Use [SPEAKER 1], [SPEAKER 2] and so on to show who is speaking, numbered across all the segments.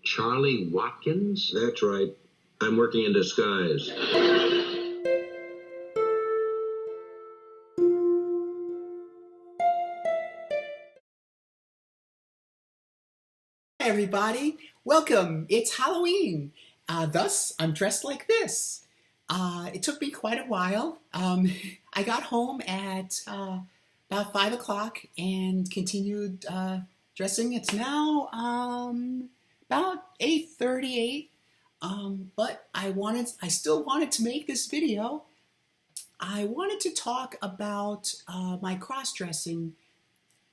[SPEAKER 1] Charlie Watkins?
[SPEAKER 2] That's right. I'm working in disguise.
[SPEAKER 3] Hi everybody, welcome. It's Halloween. Thus, I'm dressed like this. It took me quite a while. I got home at about 5 o'clock and continued dressing. It's now about 8:38. But I still wanted to make this video. I wanted to talk about my cross-dressing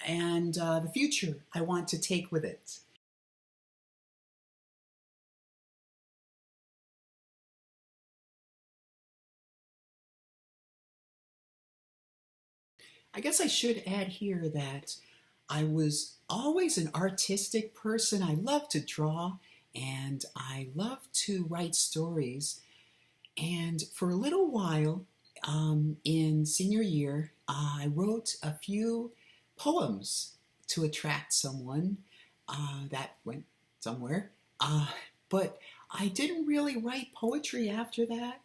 [SPEAKER 3] and the future I want to take with it. I guess I should add here that I was always an artistic person. I love to draw and I love to write stories. And for a little while in senior year, I wrote a few poems to attract someone that went somewhere. But I didn't really write poetry after that.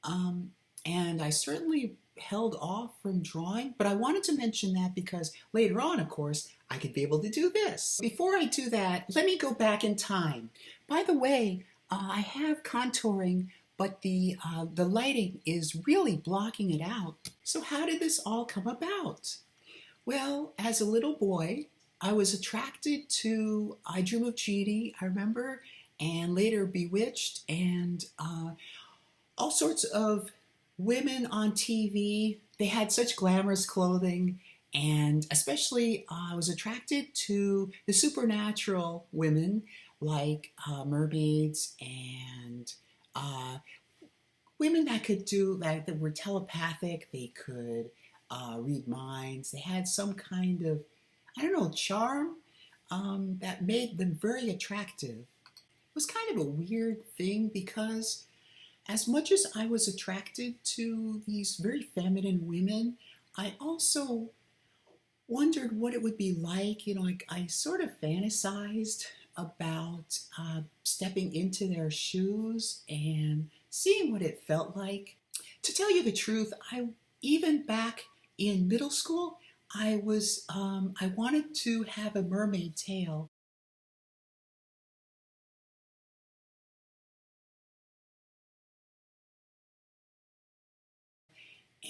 [SPEAKER 3] And I certainly held off from drawing, but I wanted to mention that because later on, of course, I could be able to do this. Before I do that, let me go back in time. By the way, I have contouring, but the lighting is really blocking it out. So how did this all come about? Well, as a little boy, I was attracted to I Dream of Jeannie, I remember, and later Bewitched, and all sorts of women on TV. They had such glamorous clothing, and especially I was attracted to the supernatural women like mermaids and women that could do that were telepathic. They could read minds. They had some kind of, I don't know, charm that made them very attractive. It was kind of a weird thing because as much as I was attracted to these very feminine women, I also wondered what it would be like. You know, I sort of fantasized about stepping into their shoes and seeing what it felt like. To tell you the truth, even back in middle school, I wanted to have a mermaid tail.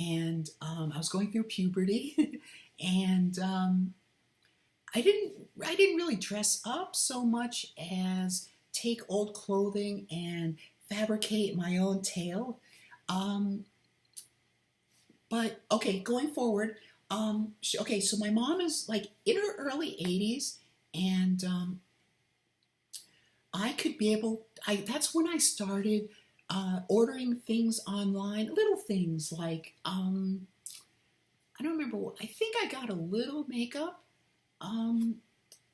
[SPEAKER 3] And I was going through puberty, and I didn't really dress up so much as take old clothing and fabricate my own tail. But okay, going forward, okay, so my mom is like in her early 80s, and I could be able. That's when I started ordering things online, little things like, I don't remember, I think I got a little makeup, and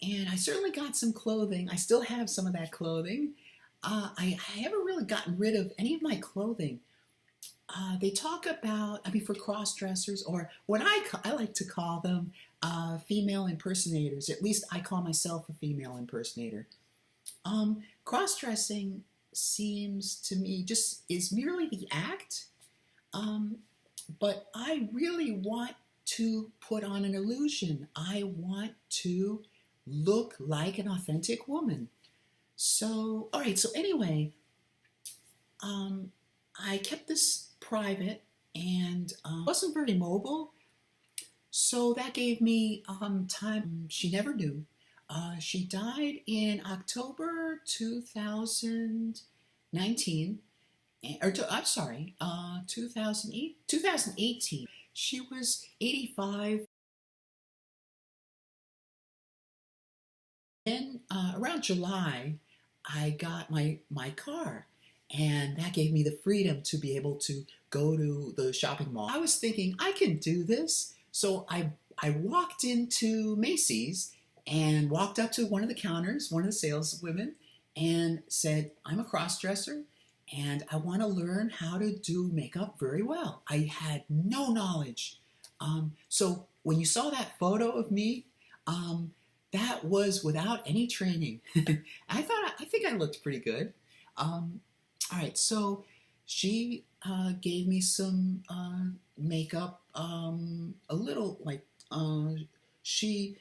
[SPEAKER 3] I certainly got some clothing. I still have some of that clothing. I haven't really gotten rid of any of my clothing. They talk about, I mean, for cross-dressers, or what I like to call them, female impersonators. At least I call myself a female impersonator. Cross-dressing seems to me just is merely the act, but I really want to put on an illusion. I want to look like an authentic woman. So, all right, so anyway, I kept this private and wasn't very mobile, so that gave me time. She never knew. She died in October 2019, I'm sorry, 2018. She was 85. Then around July, I got my car, and that gave me the freedom to be able to go to the shopping mall. I was thinking, I can do this. So I walked into Macy's and walked up to one of the counters, one of the saleswomen, and said, I'm a cross-dresser and I want to learn how to do makeup very well. I had no knowledge. So when you saw that photo of me, that was without any training. I think I I looked pretty good. All right, so she gave me some makeup, a little like she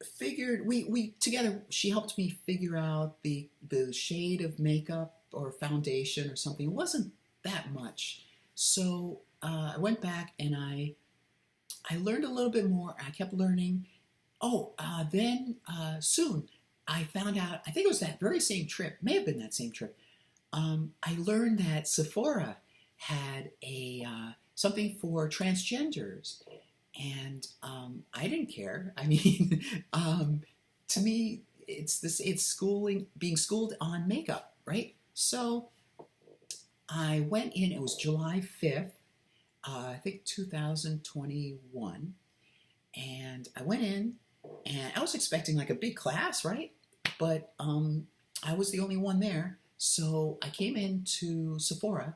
[SPEAKER 3] figured we together. She helped me figure out the shade of makeup or foundation or something. It wasn't that much, so I went back and I learned a little bit more. I kept learning. Oh, then soon I found out. I think it was that very same trip. May have been that same trip. I learned that Sephora had a something for transgenders, and I didn't care. I mean, to me, it's schooling, being schooled on makeup, right? So I went in. It was July 5th, I think 2021, and I went in, and I was expecting like a big class, right? But I was the only one there. So I came into Sephora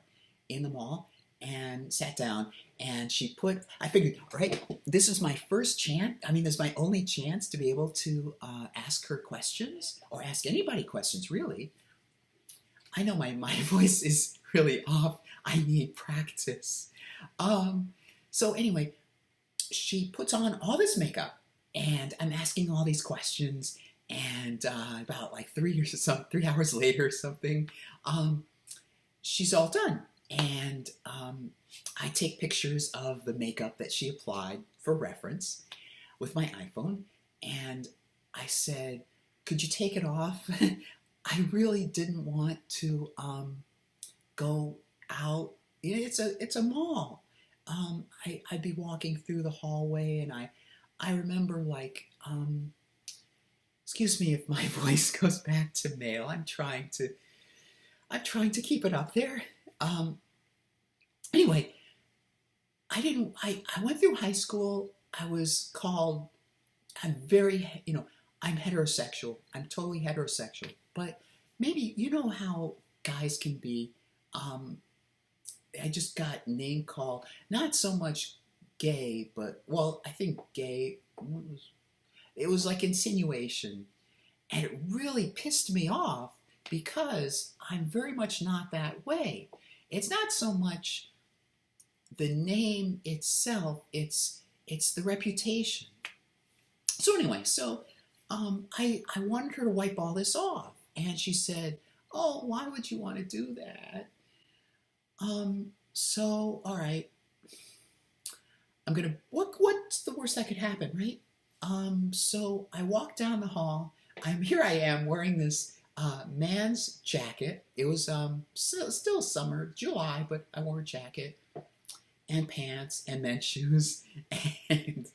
[SPEAKER 3] in the mall and sat down, and I figured, all right, this is my first chance. I mean, this is my only chance to be able to ask her questions or ask anybody questions, really. I know my voice is really off. I need practice. So anyway, she puts on all this makeup, and I'm asking all these questions. And about like 3 hours later or something, she's all done. And I take pictures of the makeup that she applied for reference with my iPhone. And I said, could you take it off? I really didn't want to go out. It's a mall. I'd be walking through the hallway, and I remember like, excuse me if my voice goes back to male. I'm trying to keep it up there. Anyway, I went through high school. I was called, I'm heterosexual. I'm totally heterosexual. But maybe you know how guys can be. I just got name called, not so much gay, but, well, I think gay, it was like insinuation. And it really pissed me off because I'm very much not that way. It's not so much the name itself, it's the reputation. So anyway, I wanted her to wipe all this off. And she said, oh, why would you want to do that? So, all right. What's the worst that could happen, right? So I walked down the hall. Here I am wearing this man's jacket. It was still summer, July, but I wore a jacket and pants and men's shoes and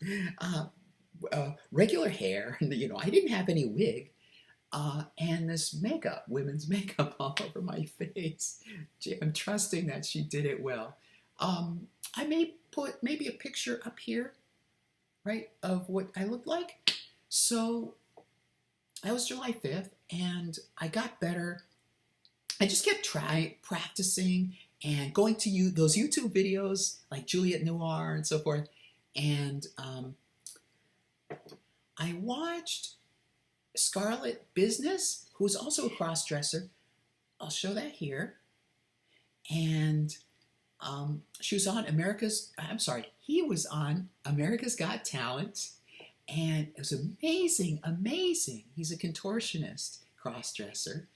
[SPEAKER 3] regular hair. I didn't have any wig. And this makeup, women's makeup all over my face. I'm trusting that she did it well. I may put maybe a picture up here, right, of what I looked like. So that was July 5th, and I got better. I just kept practicing and going to those YouTube videos like Juliette Noir and so forth. And I watched Scarlett Business, who was also a cross-dresser. I'll show that here. And he was on America's Got Talent. And it was amazing, amazing. He's a contortionist, cross-dresser.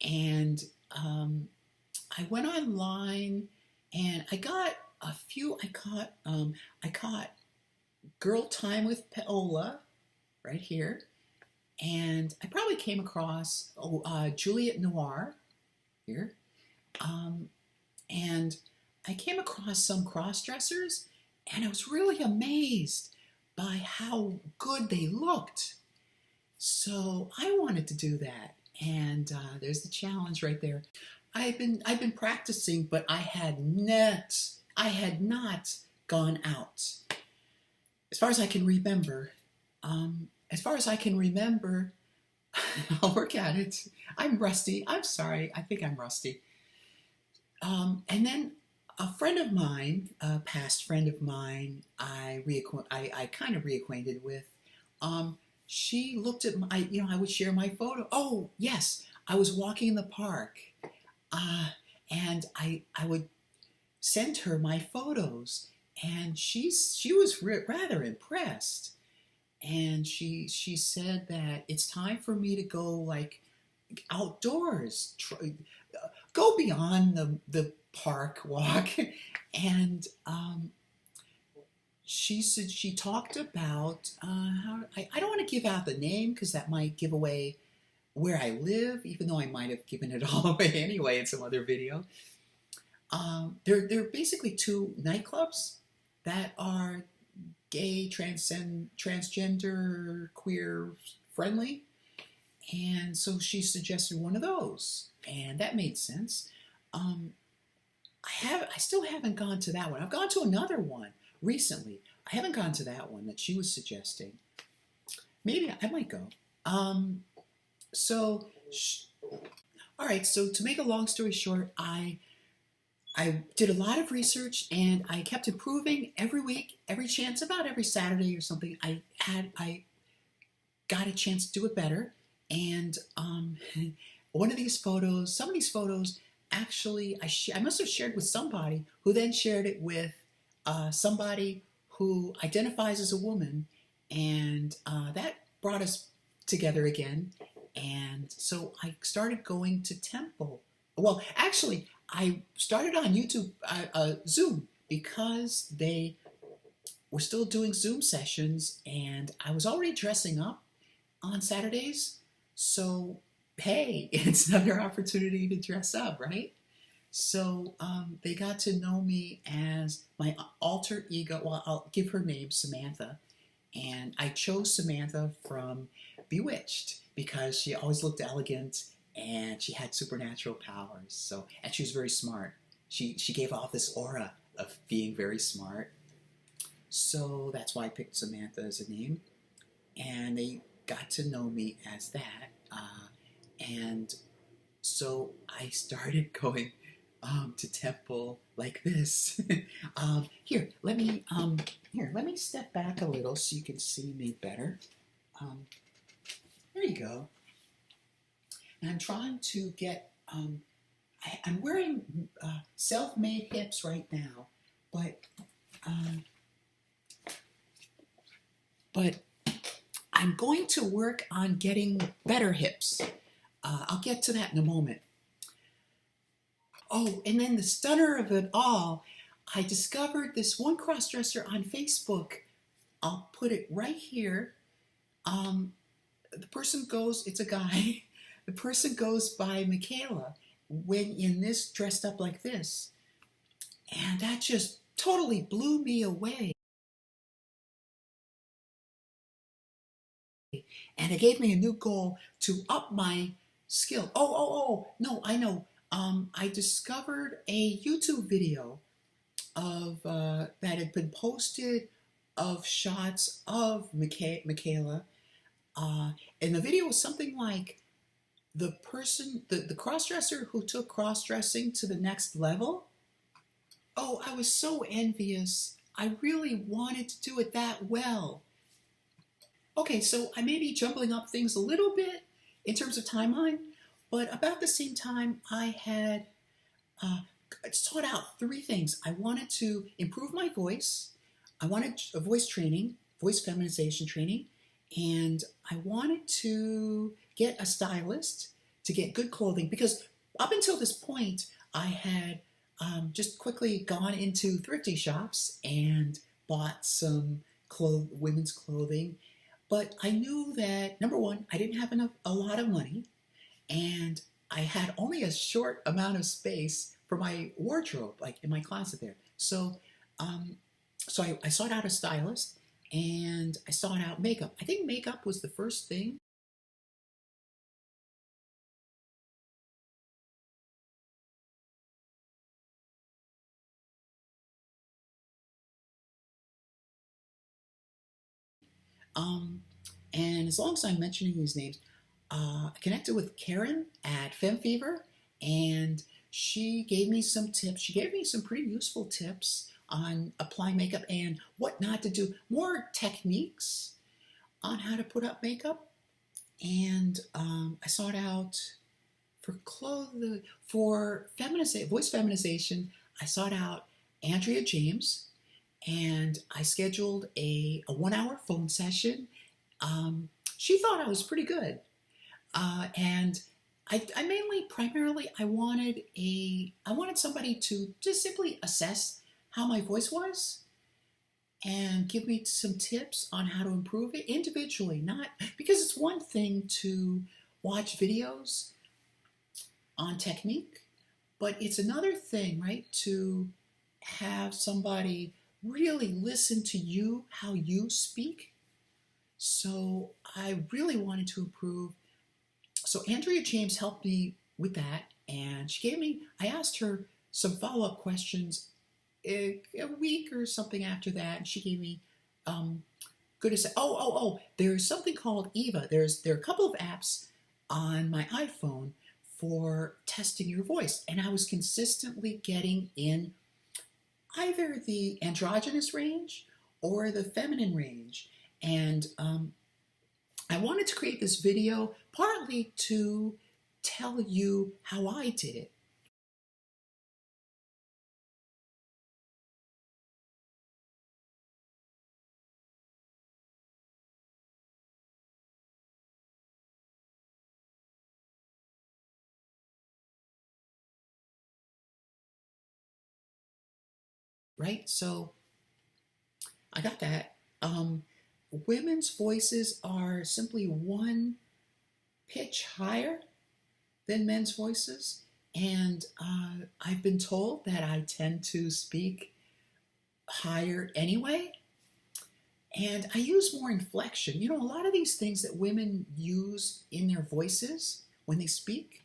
[SPEAKER 3] And I went online and I got a few. I caught Girl Time with Paola right here. And I probably came across Juliette Noir here. And I came across some cross-dressers, and I was really amazed by how good they looked. So I wanted to do that, and there's the challenge right there. I've been practicing, but I had not gone out. As far as I can remember, I'll work at it. I'm rusty. I'm sorry. I think I'm rusty. And then a friend of mine, a past friend of mine, I kind of reacquainted with. She looked at I would share my photo. Oh yes, I was walking in the park, and I would send her my photos, and she was rather impressed, and she said that it's time for me to go like outdoors, go beyond the park walk, and she said she talked about how I don't want to give out the name because that might give away where I live, even though I might have given it all away anyway in some other video. They're basically two nightclubs that are gay, transgender, queer friendly, and so she suggested one of those, and that made sense. I still haven't gone to that one. I've gone to another one recently. I haven't gone to that one that she was suggesting. Maybe I might go. So, all right. So to make a long story short, I did a lot of research and I kept improving every week, every chance, about every Saturday or something. I got a chance to do it better. And one of these photos, some of these photos, actually, I must have shared with somebody who then shared it with somebody who identifies as a woman, and that brought us together again. And so I started going to temple. Well, actually, I started on YouTube, Zoom, because they were still doing Zoom sessions, and I was already dressing up on Saturdays. So, hey, it's another opportunity to dress up, right? So they got to know me as my alter ego. Well, I'll give her name, Samantha. And I chose Samantha from Bewitched because she always looked elegant and she had supernatural powers. So, and she was very smart. She gave off this aura of being very smart. So that's why I picked Samantha as a name. And they got to know me as that. And so I started going to temple like this. Here, let me step back a little so you can see me better. There you go. And I'm trying to get. I'm wearing self-made hips right now, but I'm going to work on getting better hips. I'll get to that in a moment. Oh, and then the stunner of it all, I discovered this one crossdresser on Facebook. I'll put it right here. The person goes, it's a guy, the person goes by Michaela when in this, dressed up like this. And that just totally blew me away. And it gave me a new goal to up my skill. No, I know. I discovered a YouTube video of that had been posted of shots of Michaela. And the video was something like the person, the crossdresser who took cross-dressing to the next level. Oh, I was so envious. I really wanted to do it that well. Okay, so I may be jumbling up things a little bit in terms of timeline, but about the same time I had sought out three things. I wanted to improve my voice, I wanted a voice training, voice feminization training, and I wanted to get a stylist to get good clothing, because up until this point I had just quickly gone into thrifty shops and bought some women's clothing. But I knew that, number one, I didn't have a lot of money, and I had only a short amount of space for my wardrobe, like in my closet there. So, I sought out a stylist, and I sought out makeup. I think makeup was the first thing. And as long as I'm mentioning these names, I connected with Karen at FemFever, and she gave me some tips. She gave me some pretty useful tips on applying makeup and what not to do, more techniques on how to put up makeup. And I sought out for voice feminization, I sought out Andrea James, and I scheduled a 1 hour phone session. She thought I was pretty good, and I primarily, I wanted somebody to just simply assess how my voice was and give me some tips on how to improve it individually. Not because it's one thing to watch videos on technique, but it's another thing, right, to have somebody really listen to you, how you speak. So I really wanted to improve. So Andrea James helped me with that, and I asked her some follow-up questions a week or something after that, and she gave me good to say. There's something called Eva. There are a couple of apps on my iPhone for testing your voice, and I was consistently getting in either the androgynous range or the feminine range, and I wanted to create this video partly to tell you how I did it. Right? So I got that. Women's voices are simply one pitch higher than men's voices, and I've been told that I tend to speak higher anyway, and I use more inflection. You know, a lot of these things that women use in their voices when they speak,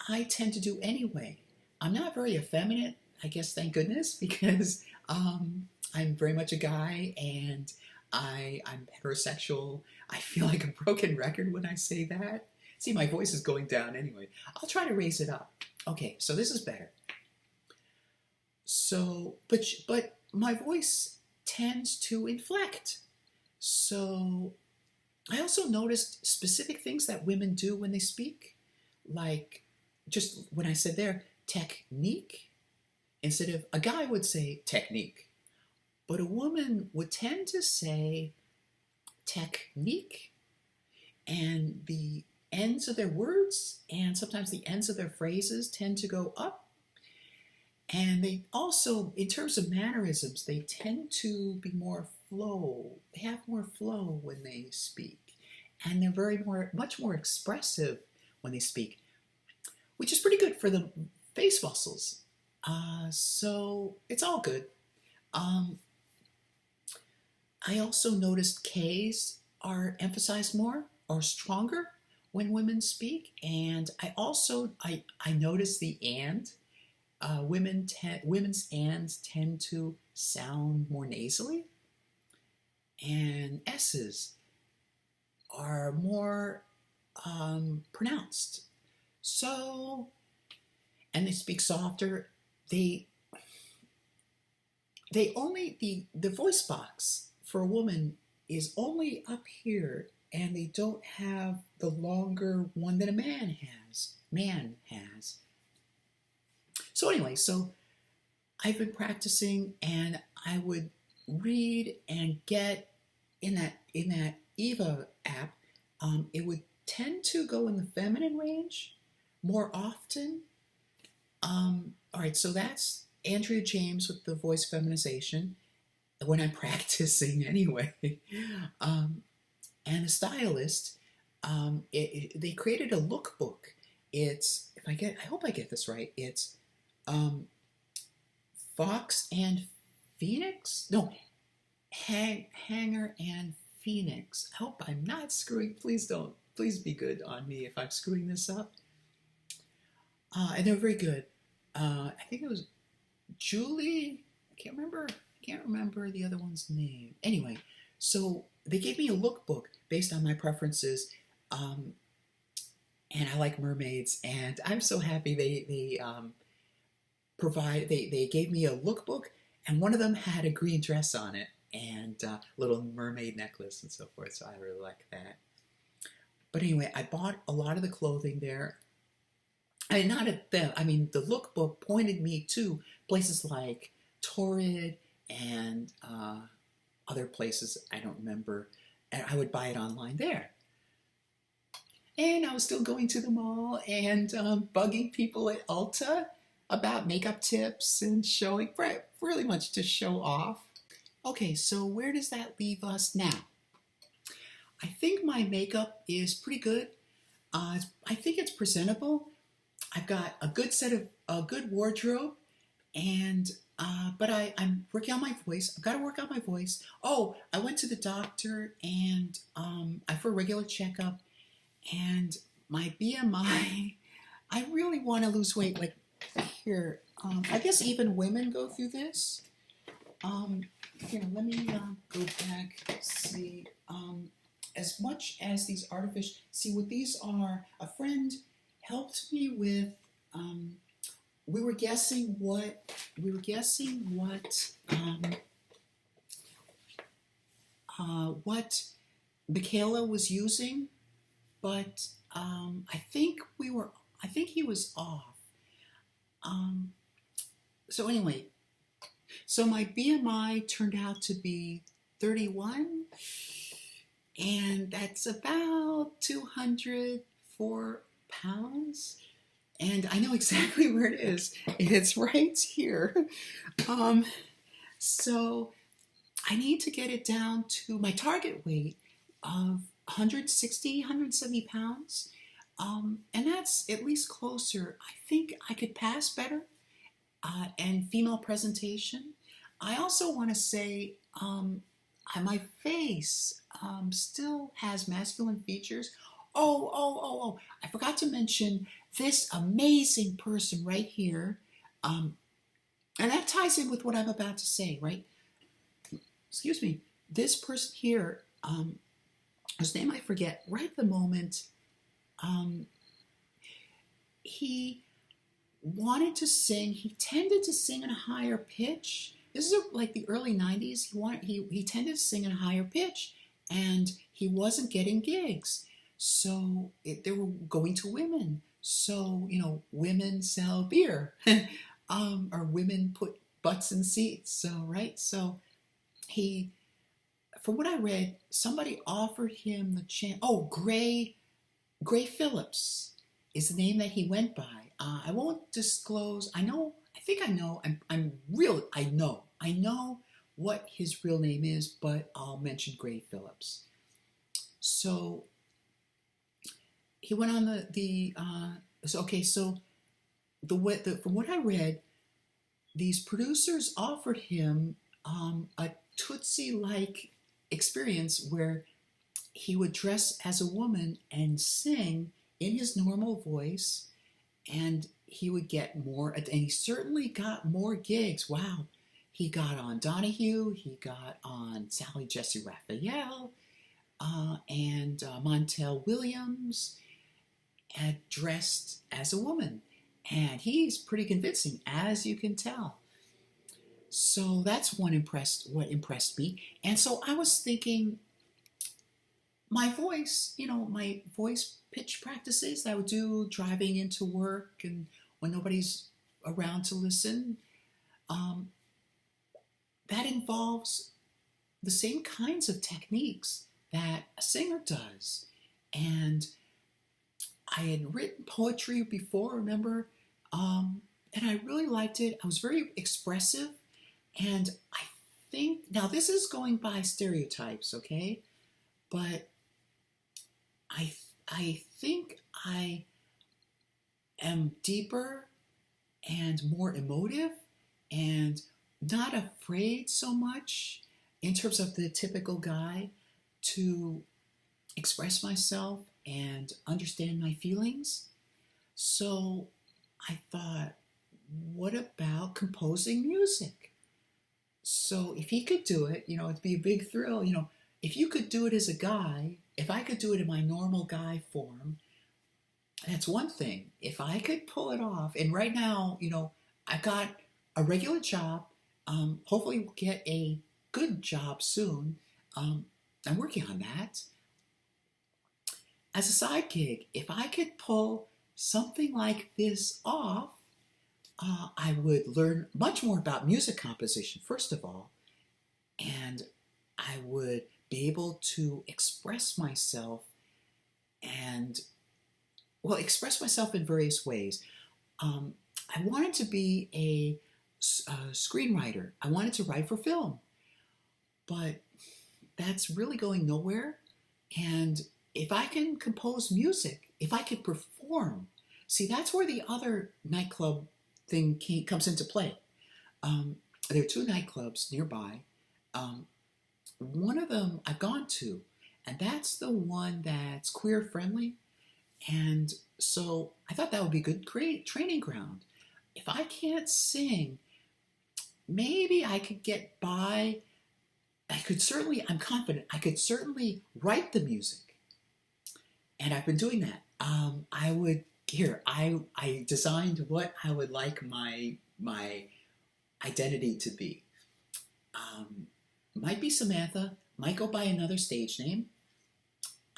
[SPEAKER 3] I tend to do anyway. I'm not very effeminate, I guess, thank goodness, because I'm very much a guy, and I'm heterosexual. I feel like a broken record when I say that. See, my voice is going down anyway. I'll try to raise it up. Okay, so this is better. So, but my voice tends to inflect. So I also noticed specific things that women do when they speak, like just when I said there, technique, instead of, a guy would say technique, but a woman would tend to say technique, and the ends of their words and sometimes the ends of their phrases tend to go up. And they also, in terms of mannerisms, they tend to be more flow. They have more flow when they speak. And they're much more expressive when they speak, which is pretty good for the face muscles. So it's all good. I also noticed K's are emphasized more or stronger when women speak. And I noticed the and. Women's ands tend to sound more nasally, and S's are more pronounced. So, and they speak softer. The voice box for a woman is only up here, and they don't have the longer one that a man has. So anyway, so I've been practicing, and I would read and get in that Eva app. It would tend to go in the feminine range more often. All right, so that's Andrea James with the voice feminization when I'm practicing anyway. And the stylist, they created a lookbook. I hope I get this right. It's Fox and Phoenix? No, Hanger and Phoenix. I hope I'm not screwing. Please be good on me if I'm screwing this up. And they're very good. I think it was Julie. I can't remember the other one's name. Anyway, so they gave me a lookbook based on my preferences. And I like mermaids, and I'm so happy they gave me a lookbook, and one of them had a green dress on it and a little mermaid necklace and so forth, so I really like that. But anyway, I bought a lot of the clothing there, I mean, not at them. I mean, the lookbook pointed me to places like Torrid and other places I don't remember, and I would buy it online there. And I was still going to the mall and bugging people at Ulta about makeup tips and showing, really much to show off. Okay, so where does that leave us now? I think my makeup is pretty good. I think it's presentable. I've got a good set of a good wardrobe, and but I'm working on my voice. I've got to work on my voice. Oh, I went to the doctor and I for a regular checkup, and my BMI. I really want to lose weight. Like here, I guess even women go through this. Here, let me go back. See, as much as these artificial. See what these are. A friend helped me with. We were guessing what what Michaela was using, but I think he was off. So anyway, so my BMI turned out to be 31, and that's about 204 pounds. And I know exactly where it is. It's right here. So I need to get it down to my target weight of 160, 170 pounds. And that's at least closer. I think I could pass better and female presentation. I also want to say my face still has masculine features. Oh, I forgot to mention this amazing person right here. And that ties in with what I'm about to say, right? Excuse me. This person here, whose name I forget right at the moment, he wanted to sing. He tended to sing in a higher pitch. This is like the early 90s. He tended to sing in a higher pitch, and he wasn't getting gigs. So they were going to women. So, women sell beer, or women put butts in seats. So, right? So from what I read, somebody offered him the chance. Oh, Gray Phillips is the name that he went by. I won't disclose. I think I know. I know what his real name is, but I'll mention Gray Phillips. So he went on from what I read, these producers offered him a Tootsie-like experience where he would dress as a woman and sing in his normal voice, and he would get more, and he certainly got more gigs. Wow. He got on Donahue, he got on Sally Jesse Raphael, and Montel Williams, and dressed as a woman. And he's pretty convincing, as you can tell. So that's what impressed me. And so I was thinking, my voice pitch practices that I would do driving into work and when nobody's around to listen, that involves the same kinds of techniques that a singer does. And I had written poetry before, remember? And I really liked it. I was very expressive. And I think, now this is going by stereotypes, okay? But I think I am deeper and more emotive and not afraid so much in terms of the typical guy to express myself and understand my feelings. So I thought, what about composing music? So if he could do it, it'd be a big thrill. If you could do it as a guy, if I could do it in my normal guy form, that's one thing. If I could pull it off, and right now, I got a regular job. Hopefully we'll get a good job soon. I'm working on that. As a side gig, if I could pull something like this off, I would learn much more about music composition, first of all, and I would be able to express myself and, well, express myself in various ways. I wanted to be a screenwriter. I wanted to write for film, but that's really going nowhere. And if I can compose music, if I could perform, see, that's where the other nightclub thing comes into play. There are two nightclubs nearby. One of them I've gone to, and that's the one that's queer friendly. And so I thought that would be a good, great training ground. If I can't sing, maybe I could get by. I'm confident, I could certainly write the music. And I've been doing that. I designed what I would like my identity to be. Might be Samantha, might go by another stage name.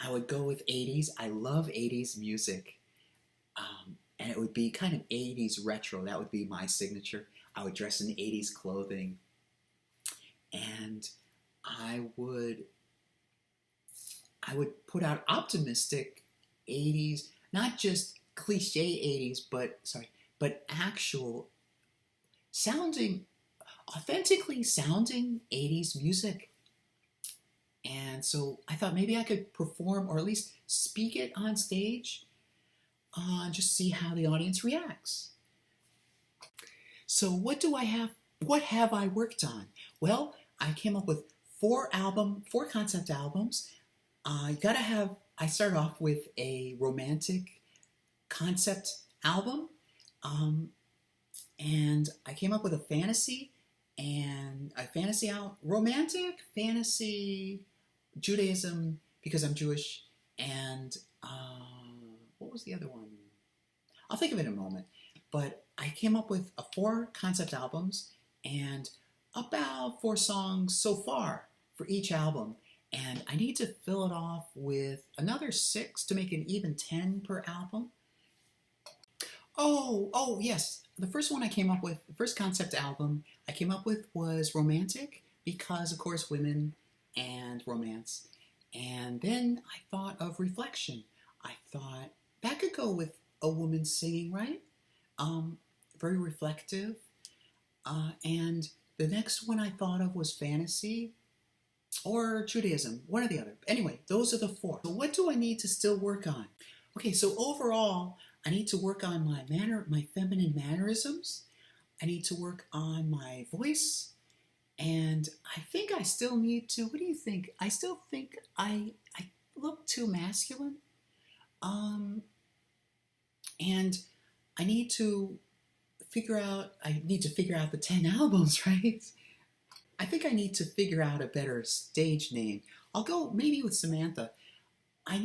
[SPEAKER 3] I would go with 80s. I love 80s music. And it would be kind of 80s retro. That would be my signature. I would dress in 80s clothing. And I would put out optimistic 80s, not just cliche 80s, but actual authentically sounding 80s music. And so I thought maybe I could perform or at least speak it on stage, just see how the audience reacts. So what have I worked on? Well, I came up with four concept albums. I started off with a romantic concept album, and I came up with a fantasy romantic fantasy, Judaism because I'm Jewish, and what was the other one? I'll think of it in a moment. But I came up with four concept albums and about 4 songs so far for each album. And I need to fill it off with another 6 to make an even 10 per album. Oh, yes. The first concept album I came up with was romantic because, of course, women and romance. And then I thought of reflection. I thought that could go with a woman singing, right? Very reflective. And the next one I thought of was fantasy or Judaism, one or the other. Anyway, those are the 4. So what do I need to still work on? Okay, so overall, I need to work on my feminine mannerisms. I need to work on my voice. And I think I still need to, what do you think? I still think I look too masculine. And I need to figure out the 10 albums, right? I think I need to figure out a better stage name. I'll go maybe with Samantha. I've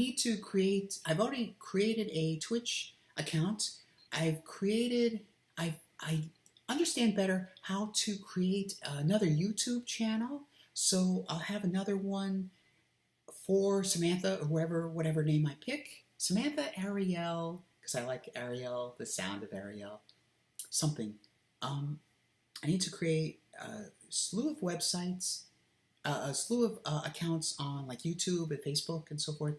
[SPEAKER 3] already created a Twitch account. I understand better how to create another YouTube channel. So I'll have another one for Samantha or whatever name I pick. Samantha Ariel, because I like Ariel, the sound of Ariel. Something. I need to create a slew of websites, a slew of accounts on like YouTube and Facebook and so forth.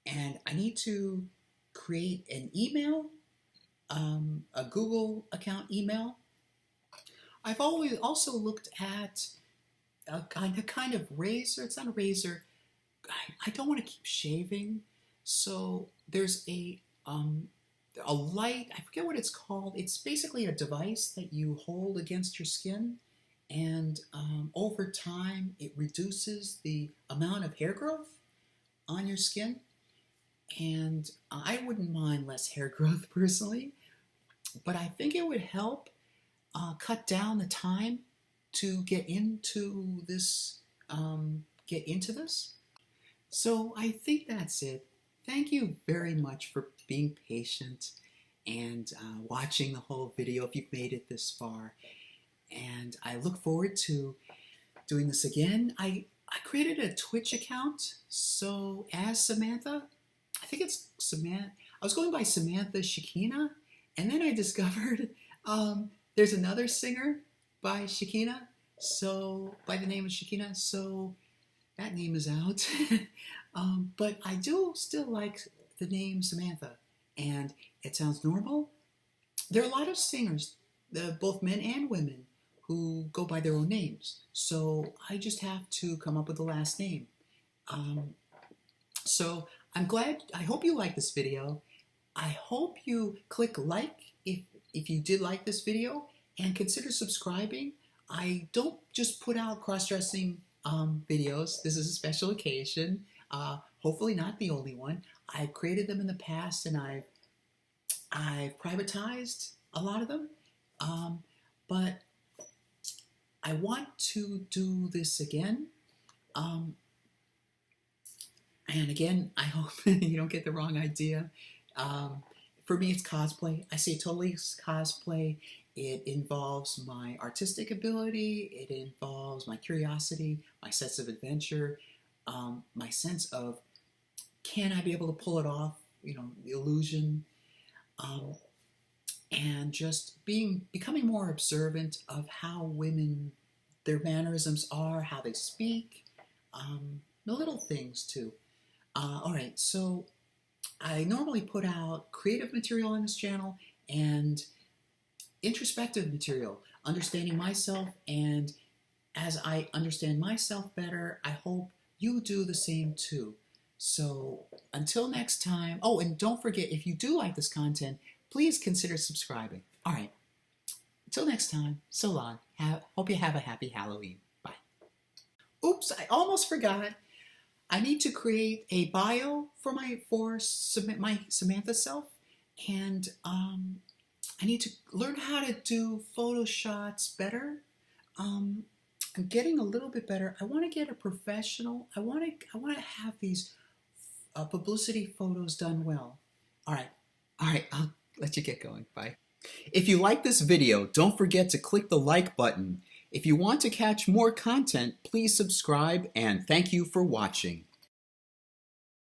[SPEAKER 3] And I need to create an email, a Google account email. I've always also looked at a kind of razor. It's not a razor. I don't want to keep shaving. So there's a light, I forget what it's called. It's basically a device that you hold against your skin, and over time it reduces the amount of hair growth on your skin. And I wouldn't mind less hair growth personally, but I think it would help cut down the time to get into this. So I think that's it. Thank you very much for being patient and watching the whole video if you've made it this far. And I look forward to doing this again. I created a Twitch account, so as Samantha, I think it's Samantha. I was going by Samantha Shakina, and then I discovered there's another singer by Shakina, so by the name of Shakina, so that name is out. But I do still like the name Samantha, and it sounds normal. There are a lot of singers, both men and women, who go by their own names, so I just have to come up with the last name. So I'm glad, I hope you like this video. I hope you click like if you did like this video, and consider subscribing. I don't just put out cross-dressing videos. This is a special occasion. Hopefully not the only one. I've created them in the past, and I've privatized a lot of them. But I want to do this again. And again, I hope you don't get the wrong idea. For me, it's cosplay. I say totally cosplay. It involves my artistic ability. It involves my curiosity, my sense of adventure, my sense of, can I be able to pull it off? You know, the illusion, and just becoming more observant of how women, their mannerisms are, how they speak, the little things too. All right, so I normally put out creative material on this channel and introspective material, understanding myself, and as I understand myself better, I hope you do the same too. So until next time, oh, and don't forget, if you do like this content, please consider subscribing. All right, until next time, so long. Hope you have a happy Halloween. Bye. Oops, I almost forgot. I need to create a bio for my Samantha self, and I need to learn how to do photo shots better. I'm getting a little bit better. I want to get a professional. I want to have these publicity photos done well. All right, I'll let you get going. Bye. If you like this video, don't forget to click the like button. If you want to catch more content, please subscribe, and thank you for watching.